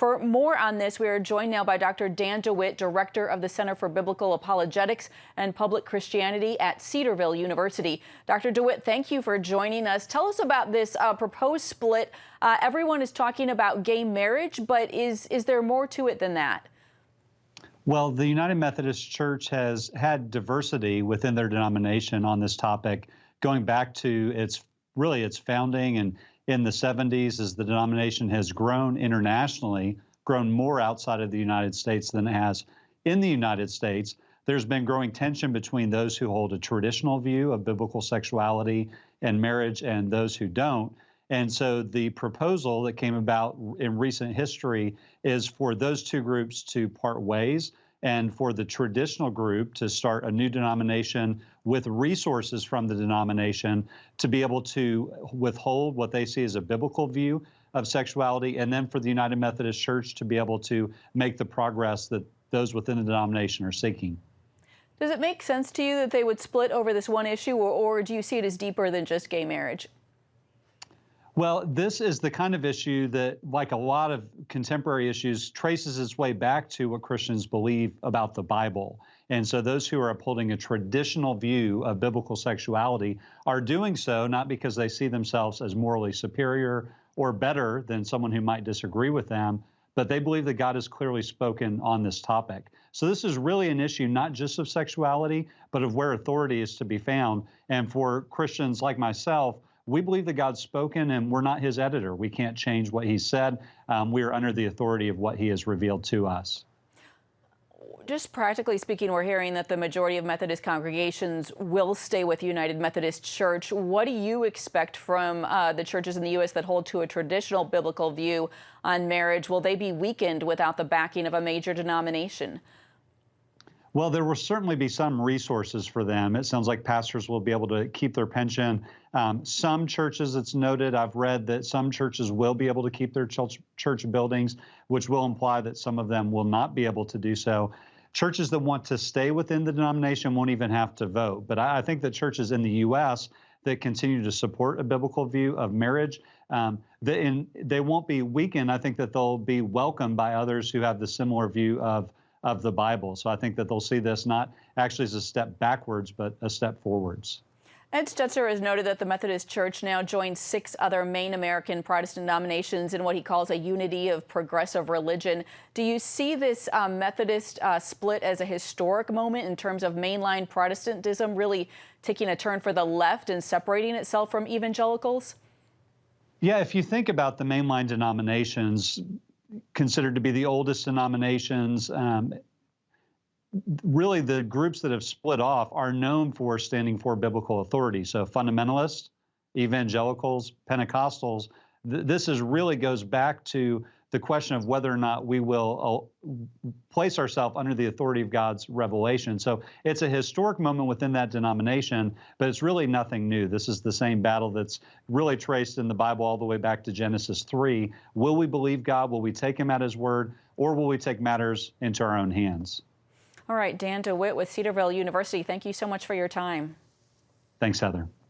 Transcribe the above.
For more on this, we are joined now by Dr. Dan DeWitt, Director of the Center for Biblical Apologetics and Public Christianity at Cedarville University. Dr. DeWitt, thank you for joining us. Tell us about this proposed split. Everyone is talking about gay marriage, but is there more to it than that? Well, the United Methodist Church has had diversity within their denomination on this topic, going back to its founding and in the 70s as the denomination has grown internationally, grown more outside of the United States than it has in the United States. There's been growing tension between those who hold a traditional view of biblical sexuality and marriage and those who don't. And so the proposal that came about in recent history is for those two groups to part ways and for the traditional group to start a new denomination with resources from the denomination to be able to withhold what they see as a biblical view of sexuality, and then for the United Methodist Church to be able to make the progress that those within the denomination are seeking. Does it make sense to you that they would split over this one issue, or do you see it as deeper than just gay marriage? Well, this is the kind of issue that, like a lot of contemporary issues, traces its way back to what Christians believe about the Bible. And so those who are upholding a traditional view of biblical sexuality are doing so not because they see themselves as morally superior or better than someone who might disagree with them, but they believe that God has clearly spoken on this topic. So this is really an issue not just of sexuality, but of where authority is to be found. And for Christians like myself, we believe that God's spoken and we're not his editor. We can't change what he said. We are under the authority of what he has revealed to us. Just practically speaking, we're hearing that the majority of Methodist congregations will stay with United Methodist Church. What do you expect from the churches in the U.S. that hold to a traditional biblical view on marriage? Will they be weakened without the backing of a major denomination? Well, there will certainly be some resources for them. It sounds like pastors will be able to keep their pension. Some churches, it's noted, I've read that some churches will be able to keep their church buildings, which will imply that some of them will not be able to do so. Churches that want to stay within the denomination won't even have to vote. But I think that churches in the U.S. that continue to support a biblical view of marriage, they won't be weakened. I think that they'll be welcomed by others who have the similar view of the Bible. So I think that they'll see this not actually as a step backwards, but a step forwards. Ed Stetzer has noted that the Methodist Church now joins 6 other main American Protestant denominations in what he calls a unity of progressive religion. Do you see this Methodist split as a historic moment in terms of mainline Protestantism really taking a turn for the left and separating itself from evangelicals? Yeah, if you think about the mainline denominations, considered to be the oldest denominations, really the groups that have split off are known for standing for biblical authority. So fundamentalists, evangelicals, Pentecostals, this really goes back to the question of whether or not we will place ourselves under the authority of God's revelation. So it's a historic moment within that denomination, but it's really nothing new. This is the same battle that's really traced in the Bible all the way back to Genesis 3. Will we believe God? Will we take him at his word? Or will we take matters into our own hands? All right, Dan DeWitt with Cedarville University, thank you so much for your time. Thanks, Heather.